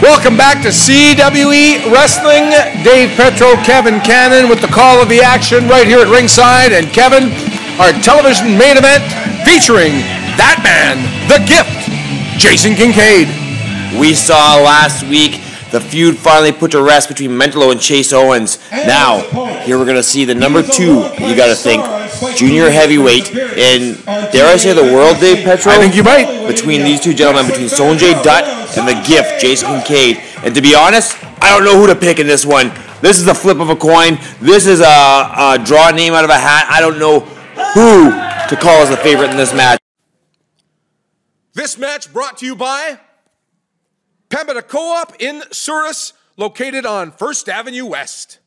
Welcome back to CWE Wrestling. Dave Petro, Kevin Cannon with the call of the action right here at ringside. And Kevin, our television main event featuring that man, the Gift, Jason Kincaid. We saw last week the feud finally put to rest between Mentolo and Chase Owens. Now, here we're going to see the number 2, you got to think, junior heavyweight in, dare I say, the world, Dave Petro? I think you might. Between these two gentlemen, between Sonjay Dutt and the gift, Jason Kincaid. And to be honest, I don't know who to pick in this one. This is a flip of a coin. This is a draw name out of a hat. I don't know who to call as the favorite in this match. This match brought to you by Pembina Co-op in Souris, located on 1st Avenue West.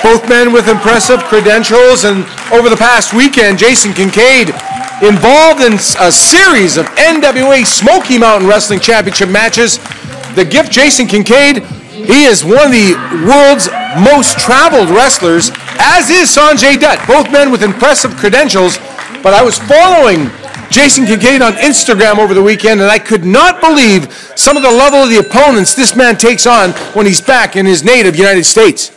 Both men with impressive credentials, and over the past weekend, Jason Kincaid involved in a series of NWA Smoky Mountain Wrestling Championship matches. The gift, Jason Kincaid, he is one of the world's most traveled wrestlers, as is Sonjay Dutt, both men with impressive credentials. But I was following Jason Kincaid on Instagram over the weekend, and I could not believe some of the level of the opponents this man takes on when he's back in his native United States.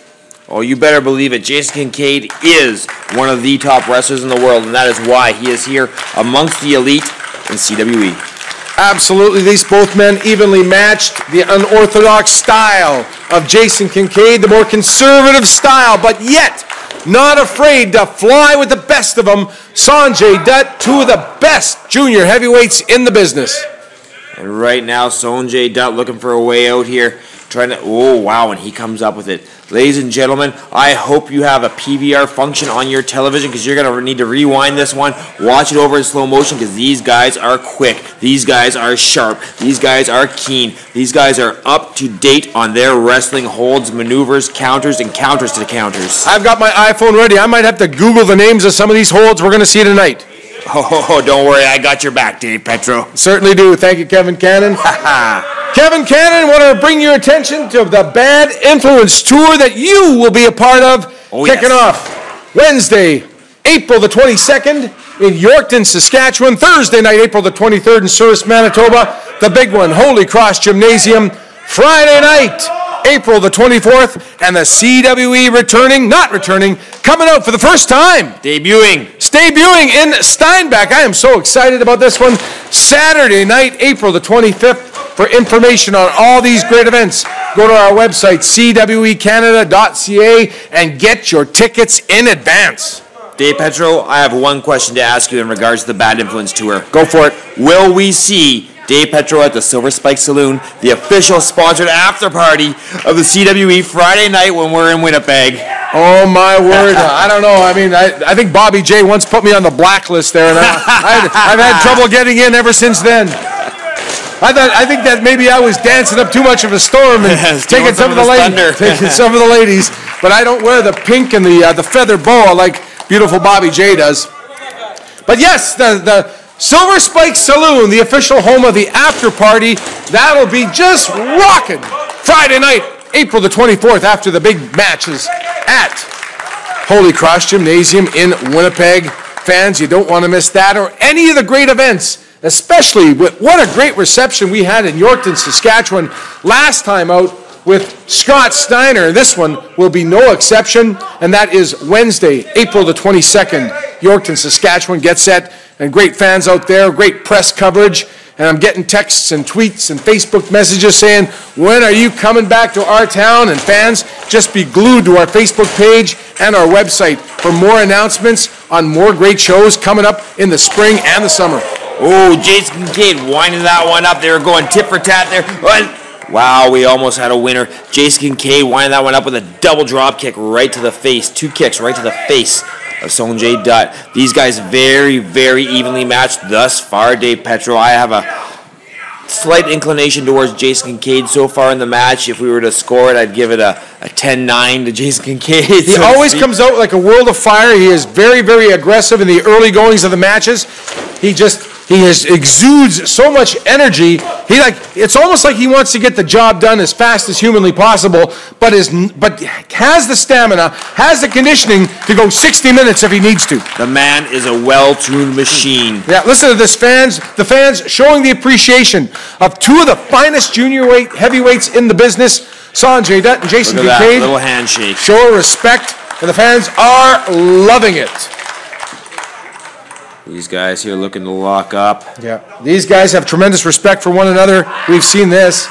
Oh, you better believe it. Jason Kincaid is one of the top wrestlers in the world, and that is why he is here amongst the elite in CWE. Absolutely, these both men evenly matched. The unorthodox style of Jason Kincaid, the more conservative style, but yet not afraid to fly with the best of them. Sonjay Dutt, two of the best junior heavyweights in the business. And right now, Sonjay Dutt looking for a way out here. Trying to, oh wow, and he comes up with it. Ladies and gentlemen, I hope you have a PVR function on your television, because you're going to need to rewind this one, watch it over in slow motion, because these guys are quick, these guys are sharp, these guys are keen, these guys are up to date on their wrestling holds, maneuvers, counters, and counters to counters. I've got my iPhone ready. I might have to Google the names of some of these holds we're going to see tonight. Oh, don't worry, I got your back, Dave Petro. Certainly do. Thank you, Kevin Cannon. Kevin Cannon, want to bring your attention to the Bad Influence Tour that you will be a part of, kicking off Wednesday, April the 22nd in Yorkton, Saskatchewan. Thursday night, April the 23rd in Souris, Manitoba. The big one, Holy Cross Gymnasium. Friday night, April the 24th, and the CWE coming out for the first time. Debuting in Steinbach. I am so excited about this one. Saturday night, April the 25th. For information on all these great events, go to our website, cwecanada.ca, and get your tickets in advance. Dave Petro, I have one question to ask you in regards to the Bad Influence Tour. Go for it. Will we see Dave Petro at the Silver Spike Saloon, the official sponsored after party of the CWE Friday night when we're in Winnipeg? Oh, my word. I don't know. I mean, I think Bobby J once put me on the blacklist there, and I've had trouble getting in ever since then. I think that maybe I was dancing up too much of a storm and taking some of the ladies, but I don't wear the pink and the feather boa like beautiful Bobby J does. But yes, the Silver Spike Saloon, the official home of the after party, that'll be just rocking Friday night, April the 24th, after the big matches at Holy Cross Gymnasium in Winnipeg. Fans, you don't want to miss that or any of the great events. Especially with what a great reception we had in Yorkton, Saskatchewan last time out with Scott Steiner. This one will be no exception, and that is Wednesday, April the 22nd. Yorkton, Saskatchewan. Get set, and great fans out there, great press coverage, and I'm getting texts and tweets and Facebook messages saying, when are you coming back to our town? And fans, just be glued to our Facebook page and our website for more announcements on more great shows coming up in the spring and the summer. Oh, Jason Kincaid winding that one up. They were going tit for tat there. Wow, we almost had a winner. Jason Kincaid winding that one up with a double drop kick right to the face. 2 kicks right to the face of Sonjay Dutt. These guys very, very evenly matched thus far, Dave Petro. I have a slight inclination towards Jason Kincaid so far in the match. If we were to score it, I'd give it a 10-9 to Jason Kincaid. He always comes out like a world of fire. He is very, very aggressive in the early goings of the matches. He exudes so much energy. It's almost like he wants to get the job done as fast as humanly possible, but has the stamina, has the conditioning to go 60 minutes if he needs to. The man is a well-tuned machine. Yeah, listen to this, fans. The fans showing the appreciation of two of the finest junior heavyweights in the business, Sonjay Dutt and Jason Kincaid. Look at that little handshake. Show respect, and the fans are loving it. These guys here looking to lock up. Yeah, these guys have tremendous respect for one another. We've seen this.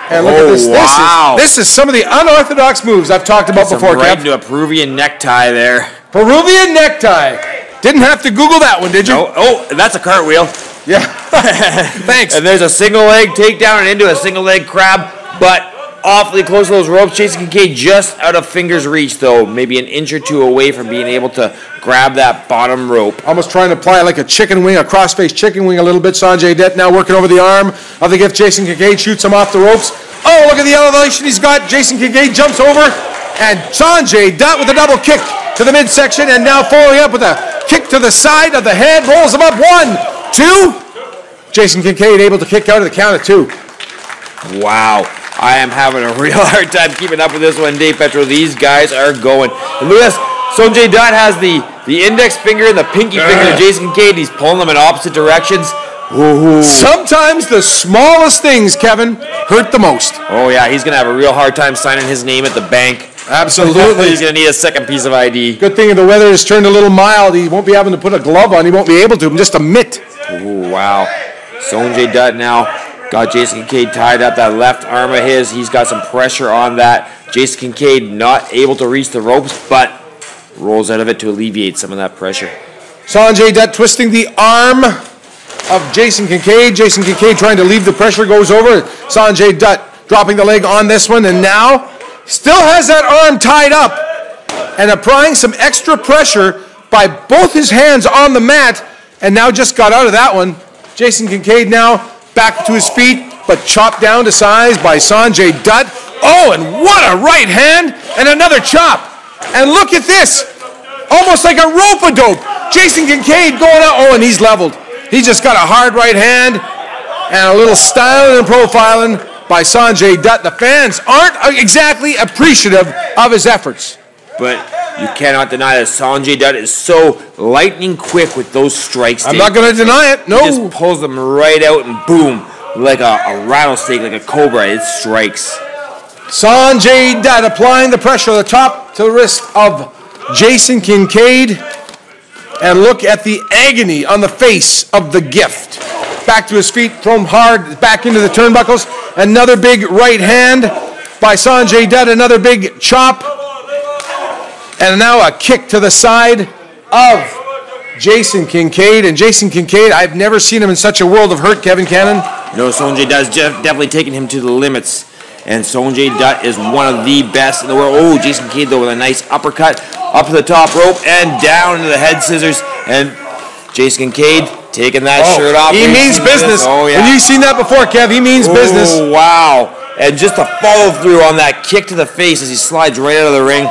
And look at this. Wow. This is some of the unorthodox moves I've talked about before, right into a Peruvian necktie there. Peruvian necktie. Didn't have to Google that one, did you? No. Oh, that's a cartwheel. Yeah. Thanks. And there's a single leg takedown and into a single leg crab, but awfully close to those ropes. Jason Kincaid just out of finger's reach, though. Maybe an inch or two away from being able to grab that bottom rope. Almost trying to apply like a chicken wing, a cross-face chicken wing a little bit. Sonjay Dutt now working over the arm of the gift. Jason Kincaid shoots him off the ropes. Oh, look at the elevation he's got. Jason Kincaid jumps over, and Sonjay Dutt with a double kick to the midsection, and now following up with a kick to the side of the head, rolls him up. 1, 2. Jason Kincaid able to kick out of the count of 2. Wow. I am having a real hard time keeping up with this one, Dave Petro. These guys are going. And look at this. Sonjay Dutt has the index finger and the pinky finger of Jason Kincaid. He's pulling them in opposite directions. Ooh. Sometimes the smallest things, Kevin, hurt the most. Oh, yeah. He's going to have a real hard time signing his name at the bank. Absolutely. He's going to need a second piece of ID. Good thing the weather has turned a little mild. He won't be having to put a glove on. He won't be able to. Just a mitt. Ooh, wow. Sonjay Dutt now got Jason Kincaid tied up. That left arm of his, he's got some pressure on that. Jason Kincaid not able to reach the ropes, but rolls out of it to alleviate some of that pressure. Sonjay Dutt twisting the arm of Jason Kincaid. Jason Kincaid trying to leave the pressure, goes over. Sonjay Dutt dropping the leg on this one, and now still has that arm tied up and applying some extra pressure by both his hands on the mat, and now just got out of that one. Jason Kincaid now back to his feet, but chopped down to size by Sonjay Dutt. Oh, and what a right hand and another chop. And look at this, almost like a rope-a-dope. Jason Kincaid going out, oh, and he's leveled. He's just got a hard right hand and a little styling and profiling by Sonjay Dutt. The fans aren't exactly appreciative of his efforts. But you cannot deny that Sonjay Dutt is so lightning quick with those strikes. I'm not going to deny it, no. He just pulls them right out and boom, like a rattlesnake, like a cobra, it strikes. Sonjay Dutt applying the pressure at the top to the wrist of Jason Kincaid. And look at the agony on the face of the gift. Back to his feet, thrown hard back into the turnbuckles. Another big right hand by Sonjay Dutt, another big chop. And now a kick to the side of Jason Kincaid. And Jason Kincaid, I've never seen him in such a world of hurt, Kevin Cannon. No, Sonjay Dutt has definitely taken him to the limits. And Sonjay Dutt is one of the best in the world. Oh, Jason Kincaid, though, with a nice uppercut up to the top rope and down into the head scissors. And Jason Kincaid taking that shirt off. He means business. Oh, yeah. When you've seen that before, Kev, he means business. Oh, wow. And just a follow through on that kick to the face as he slides right out of the ring.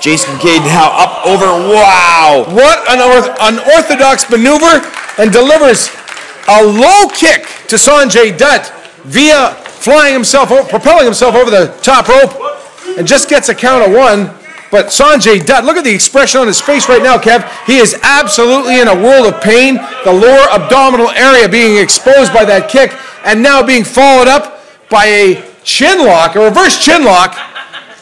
Jason Kincaid now up over. Wow. What an unorthodox maneuver, and delivers a low kick to Sonjay Dutt via propelling himself over the top rope, and just gets a count of 1. But Sonjay Dutt, look at the expression on his face right now, Kev. He is absolutely in a world of pain. The lower abdominal area being exposed by that kick, and now being followed up by a chin lock, a reverse chin lock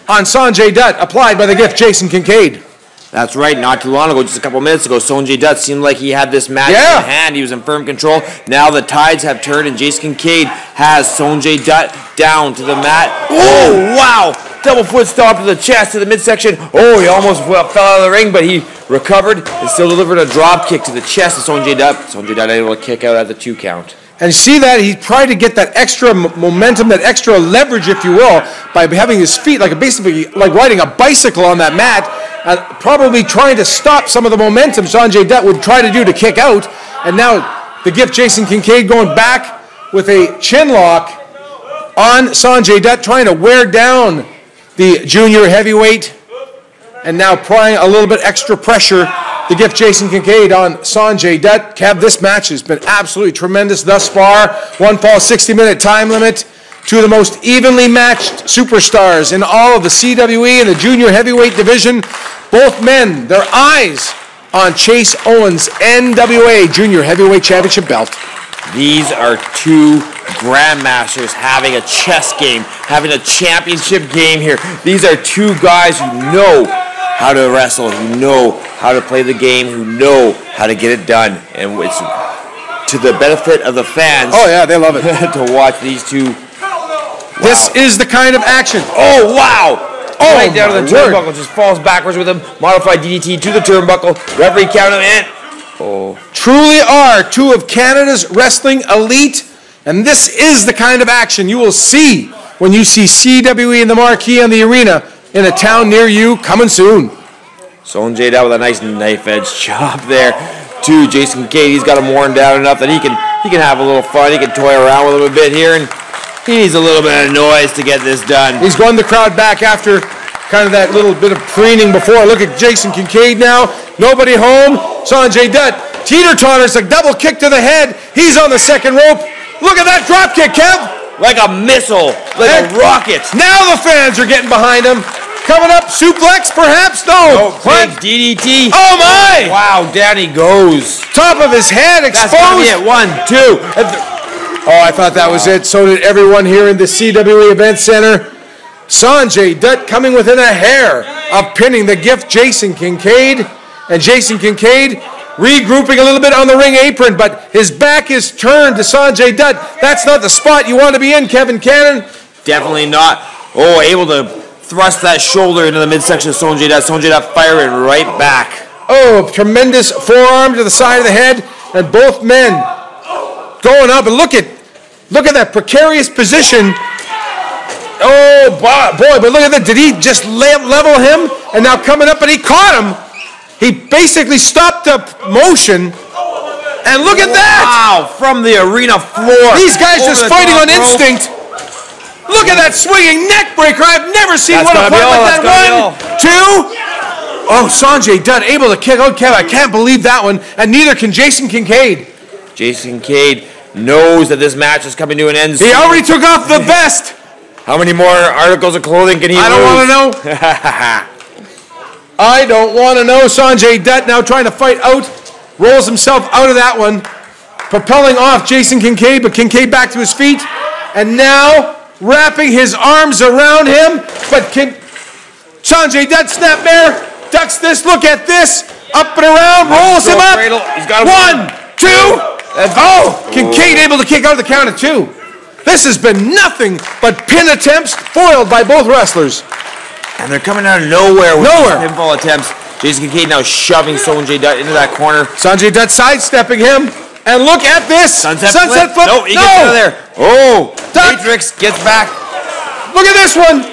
on Sonjay Dutt, applied by the gift Jason Kincaid. That's right, not too long ago, just a couple minutes ago, Sonjay Dutt seemed like he had this match in hand. He was in firm control. Now the tides have turned, and Jason Kincaid has Sonjay Dutt down to the mat. Oh, wow! Double foot stomp to the chest, to the midsection. Oh, he almost fell out of the ring, but he recovered and still delivered a drop kick to the chest of Sonjay Dutt. Sonjay Dutt able to kick out at the 2 count. And see that? He tried to get that extra momentum, that extra leverage, if you will, by having his feet basically like riding a bicycle on that mat, probably trying to stop some of the momentum Sonjay Dutt would try to do to kick out. And now the gift Jason Kincaid going back with a chin lock on Sonjay Dutt, trying to wear down the junior heavyweight, and now applying a little bit extra pressure. The gift Jason Kincaid on Sonjay Dutt. Kev, this match has been absolutely tremendous thus far. 1 fall, 60-minute time limit. 2 of the most evenly matched superstars in all of the CWE and the junior heavyweight division. Both men, their eyes on Chase Owens' NWA Junior Heavyweight Championship belt. These are 2 grandmasters having a chess game, having a championship game here. These are 2 guys who know how to wrestle, who know how to play the game, who know how to get it done. And it's to the benefit of the fans. Oh, yeah, they love it. To watch these 2. Wow. This is the kind of action. Oh, wow. Oh, right down to the turnbuckle. Just falls backwards with him. Modified DDT to the turnbuckle. Referee count him in. Truly are two of Canada's wrestling elite, and this is the kind of action you will see when you see CWE in the marquee on the arena in a town near you coming soon. Sonjay Dutt with a nice knife edge chop there to Jason Kincaid. He's got him worn down enough that he can have a little fun. He can toy around with him a bit here, and he needs a little bit of noise to get this done. He's won the crowd back after kind of that little bit of preening before. Look at Jason Kincaid now. Nobody home. Sonjay Dutt. Teeter-totters, a double kick to the head. He's on the second rope. Look at that drop kick, Kev. Like a missile, like a rocket. Now the fans are getting behind him. Coming up, suplex perhaps? No. Big DDT. Oh my! Wow, Danny goes. Top of his head exposed. That's gonna be it. 1, 2. Oh, I thought that was it. So did everyone here in the CWE Event Center. Sonjay Dutt coming within a hair of pinning the gift Jason Kincaid. And Jason Kincaid regrouping a little bit on the ring apron, but his back is turned to Sonjay Dutt. That's not the spot you want to be in, Kevin Cannon. Definitely not. Oh, able to thrust that shoulder into the midsection of Sonjay Dutt. Sonjay Dutt firing right back. Oh, tremendous forearm to the side of the head, and both men going up. And look at that precarious position. Oh boy, but look at that. Did he just level him? And now coming up, and he caught him. He basically stopped the motion. And look at that! Wow, from the arena floor. These guys just fighting on instinct. Look at that swinging neck breaker. I've never seen one apart like that. 1, 2. Oh, Sonjay Dutt able to kick out Kev. I can't believe that one. And neither can Jason Kincaid. Jason Kincaid knows that this match is coming to an end soon. He already took off the vest. How many more articles of clothing can he lose? I don't want to know. I don't want to know. Sonjay Dutt now trying to fight out. Rolls himself out of that one. Propelling off Jason Kincaid, but Kincaid back to his feet. And now wrapping his arms around him. But Sonjay Dutt, snap bear, ducks this. Look at this. Up and around, rolls him up. He's got 1, 2. Oh, Kincaid able to kick out of the count of 2. This has been nothing but pin attempts foiled by both wrestlers. And they're coming out of nowhere with pinfall attempts. Jason Kincaid now shoving Sonjay Dutt into that corner. Sonjay Dutt sidestepping him. And look at this. Sunset flip. No, he gets out of there. Oh, Matrix gets back. Look at this one.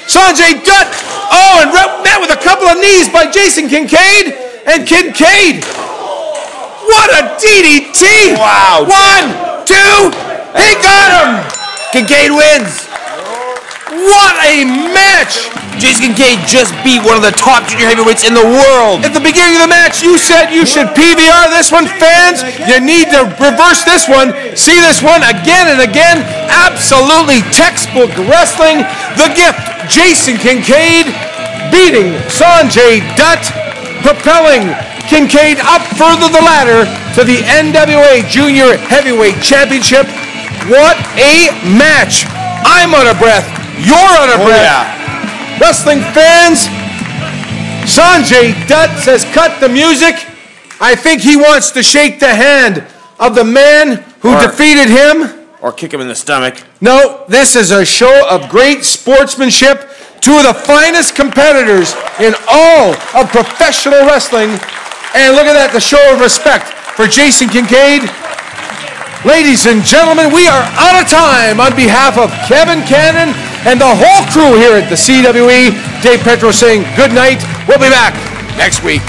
Sonjay Dutt. Oh, and met with a couple of knees by Jason Kincaid. And Kincaid. What a DDT. Wow. 1, 2. He got him. Kincaid wins. What a match! Jason Kincaid just beat one of the top junior heavyweights in the world. At the beginning of the match, you said you should PVR this one. Fans, you need to reverse this one. See this one again and again. Absolutely textbook wrestling. The gift, Jason Kincaid beating Sonjay Dutt, propelling Kincaid up further the ladder to the NWA Junior Heavyweight Championship. What a match! I'm out of breath. You're out of breath. Yeah. Wrestling fans, Sonjay Dutt says cut the music. I think he wants to shake the hand of the man who defeated him. Or kick him in the stomach. No, this is a show of great sportsmanship. Two of the finest competitors in all of professional wrestling. And look at that, the show of respect for Jason Kincaid. Ladies and gentlemen, we are out of time. On behalf of Kevin Cannon and the whole crew here at the CWE, Dave Petro saying good night. We'll be back next week.